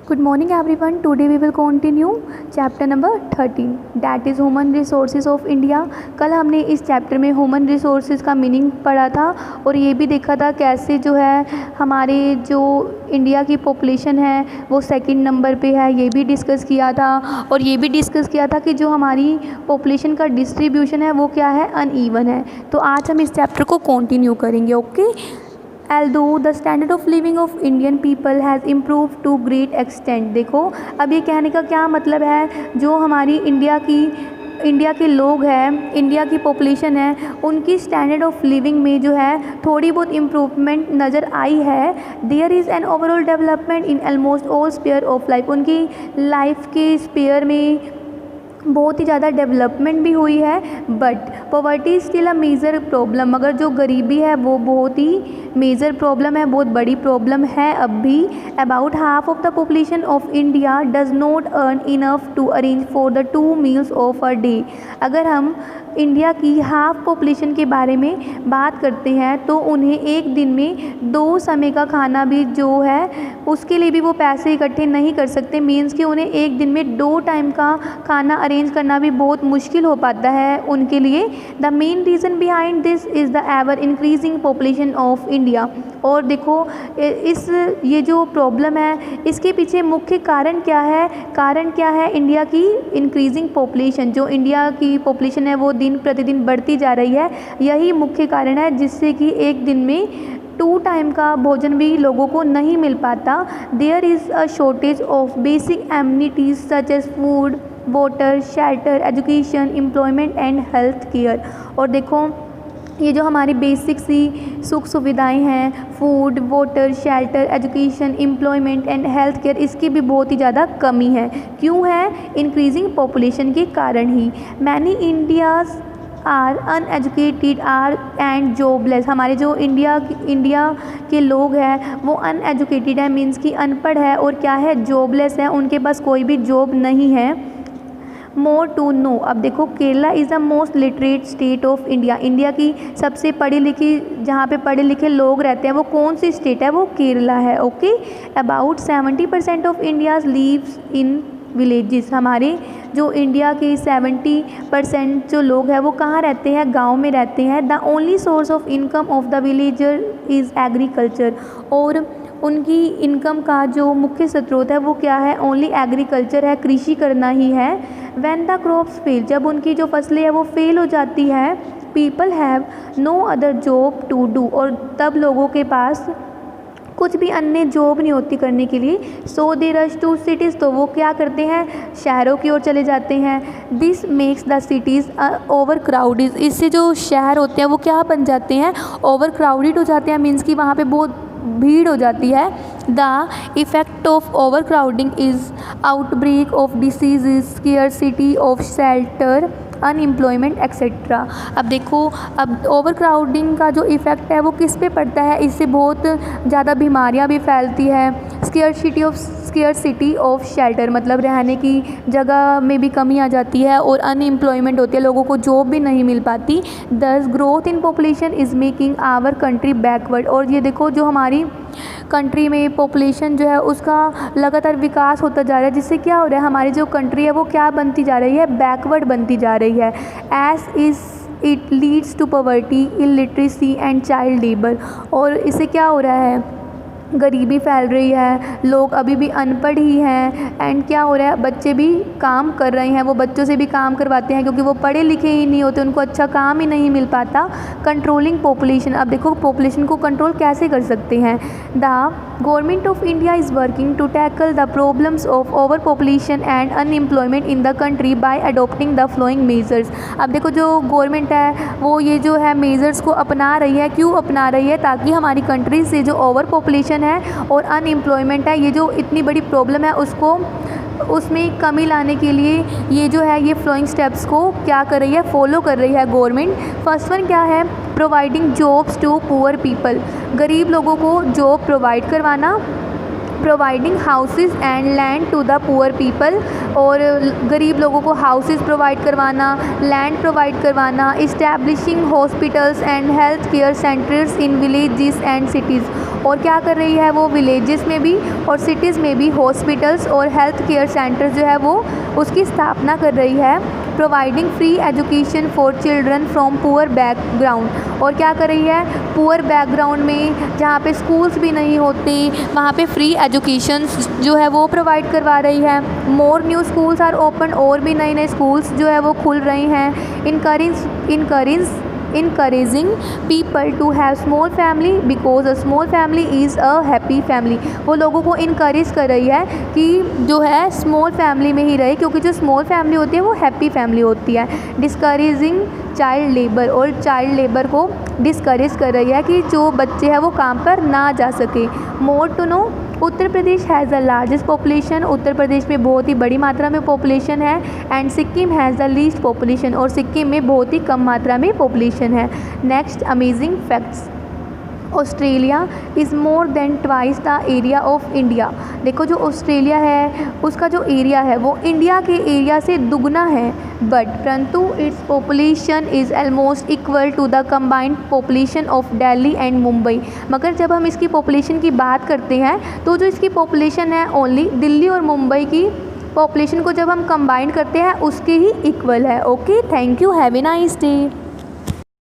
Good morning everyone. Today we will continue chapter number 13 that is human resources of India। कल हमने इस chapter में human resources का meaning पढ़ा था और ये भी देखा था कैसे जो है हमारे जो इंडिया की पॉपुलेशन है वो सेकंड नंबर पे है, ये भी डिस्कस किया था। और ये भी डिस्कस किया था कि जो हमारी पॉपुलेशन का डिस्ट्रीब्यूशन है वो क्या है, अनइवन है। तो आज हम इस चैप्टर को कंटिन्यू करेंगे। Okay, Although the standard of living of Indian people has improved to great extent। देखो अब ये कहने का क्या मतलब है, जो हमारी इंडिया के लोग हैं, इंडिया की पॉपुलेशन है, उनकी स्टैंडर्ड ऑफ लिविंग में जो है थोड़ी बहुत इम्प्रूवमेंट नज़र आई है। There is an overall development in almost all sphere of life. उनकी लाइफ के स्पेयर में बहुत ही ज़्यादा डेवलपमेंट भी हुई है। But poverty still a major problem. मगर जो गरीबी है वो बहुत ही मेजर प्रॉब्लम है, बहुत बड़ी प्रॉब्लम है अब भी। About half of the population of India does not earn enough to arrange for the 2 meals of a day. अगर हम इंडिया की हाफ पॉपुलेशन के बारे में बात करते हैं तो उन्हें एक दिन में 2 समय का खाना भी जो है उसके लिए भी वो पैसे इकट्ठे नहीं कर सकते। मीन्स कि उन्हें एक दिन में 2 टाइम का खाना अरेंज करना भी बहुत मुश्किल हो पाता है उनके लिए। The main reason behind this is the ever increasing population of India. और देखो ये जो प्रॉब्लम है इसके पीछे मुख्य कारण क्या है, इंडिया की इंक्रीजिंग पॉपुलेशन। जो इंडिया की पॉपुलेशन है वो दिन प्रतिदिन बढ़ती जा रही है, यही मुख्य कारण है जिससे कि एक दिन में 2 टाइम का भोजन भी लोगों को नहीं मिल पाता। There is a shortage of basic amenities such as food, water, shelter, education, employment and health care. और देखो ये जो हमारी बेसिक सी सुख सुविधाएं हैं, food, water, shelter, education, employment and health care, इसकी भी बहुत ही ज़्यादा कमी है। क्यों है? इंक्रीजिंग पॉपुलेशन के कारण ही। Many Indias are uneducated are and jobless. हमारे जो इंडिया के लोग हैं वो अनएजुकेटेड है, मीन्स कि अनपढ़ है, और क्या है, जॉबलेस है, उनके पास कोई भी जॉब नहीं है। More to know. अब देखो Kerala is the most literate state of India. India की सबसे पढ़ी लिखी, जहाँ पे पढ़े लिखे लोग रहते हैं, वो कौन सी स्टेट है? वो केरला है। Okay, about 70% of India's leaves in villages. हमारे जो इंडिया के 70% जो लोग हैं वो कहाँ रहते हैं? गांव में रहते हैं। The only source of income of the villager is agriculture. और उनकी इनकम का जो मुख्य स्रोत है वो क्या है? ओनली एग्रीकल्चर है, कृषि करना ही है। व्हेन द क्रॉप्स फेल, जब उनकी जो फसलें हैं वो फेल हो जाती है, people have no other job to do. और तब लोगों के पास कुछ भी अन्य जॉब नहीं होती करने के लिए। सो दे रश टू सिटीज़, तो वो क्या करते हैं? शहरों की ओर चले जाते हैं। This makes the cities over crowded. इससे जो शहर होते हैं वो क्या बन जाते हैं? ओवर क्राउडेड हो जाते हैं, मीन्स कि वहाँ पे बहुत भीड़ हो जाती है। The effect of over crowding is outbreak of disease, scarcity of shelter, unemployment etcetera. अब देखो, अब ओवर क्राउडिंग का जो इफ़ेक्ट है वो किस पे पड़ता है? इससे बहुत ज़्यादा बीमारियां भी फैलती है। स्केर्सिटी ऑफ शेल्टर मतलब रहने की जगह में भी कमी आ जाती है, और अनएम्प्लॉयमेंट होती है, लोगों को जॉब भी नहीं मिल पाती। This growth in population is making our country backward. और ये देखो जो हमारी कंट्री में पॉपुलेशन जो है उसका लगातार विकास होता जा रहा है, जिससे क्या हो रहा है, हमारी जो कंट्री है वो क्या बनती जा रही है? बैकवर्ड बनती जा रही है। As is it leads to poverty, illiteracy and child labour. और इससे क्या हो रहा है? गरीबी फैल रही है, लोग अभी भी अनपढ़ ही हैं, एंड क्या हो रहा है? बच्चे भी काम कर रहे हैं, वो बच्चों से भी काम करवाते हैं क्योंकि वो पढ़े लिखे ही नहीं होते, उनको अच्छा काम ही नहीं मिल पाता। Controlling population. अब देखो पॉपुलेशन को कंट्रोल कैसे कर सकते हैं? The government of India is working to tackle the problems of over population and unemployment in the country by adopting the following measures. अब देखो जो गवर्नमेंट है वो ये जो है मेजर्स को अपना रही है। क्यों अपना रही है? ताकि हमारी कंट्री से जो ओवर पॉपुलेशन है और अनएम्प्लॉयमेंट है, ये जो इतनी बड़ी प्रॉब्लम है उसमें कमी लाने के लिए ये जो है ये फ्लोइंग स्टेप्स को क्या कर रही है? फॉलो कर रही है गवर्नमेंट। फर्स्ट वन क्या है? Providing jobs to poor people. गरीब लोगों को जॉब प्रोवाइड करवाना। Providing houses and land to the poor people, और गरीब लोगों को हाउसेस प्रोवाइड करवाना, लैंड प्रोवाइड करवाना, establishing hospitals and health care centres in villages and cities, और क्या कर रही है वो विलेजेस में भी और सिटीज़ में भी हॉस्पिटल्स और हेल्थ केयर सेंटर्स जो है वो उसकी स्थापना कर रही है। Providing free education for children from poor background, और क्या कर रही है पुअर बैकग्राउंड में जहाँ पे स्कूल्स भी नहीं होते वहाँ पे फ्री एजुकेशन जो है वो प्रोवाइड करवा रही है। More new schools are open, और भी नए नए स्कूल्स जो है वो खुल रहे हैं। encouraging people to have small family because a small family is a happy family, वो लोगों को इनकरेज कर रही है कि जो है स्मॉल फैमिली में ही रहे, क्योंकि जो स्मॉल फैमिली होती है वो हैप्पी फैमिली होती है। डिस्करेजिंग चाइल्ड लेबर, और चाइल्ड लेबर को डिस्करेज कर रही है कि जो बच्चे हैं वो काम पर ना जा सके। More to know, Uttar Pradesh has the largest population, Uttar Pradesh में बहुत ही बड़ी मात्रा में पॉपुलेशन है। And Sikkim has the least population, और सिक्किम में बहुत ही कम मात्रा में पॉपुलेशन है। Next amazing facts, Australia is more than twice the area of India. देखो जो ऑस्ट्रेलिया है उसका जो एरिया है वो इंडिया के एरिया से दुगना है, बट परंतु its population is almost equal to the combined population of Delhi and Mumbai. मगर जब हम इसकी पॉपुलेशन की बात करते हैं तो जो इसकी पॉपुलेशन है ओनली दिल्ली और मुंबई की पॉपुलेशन को जब हम कंबाइन करते हैं उसके ही इक्वल है। Okay, thank you, have a nice day.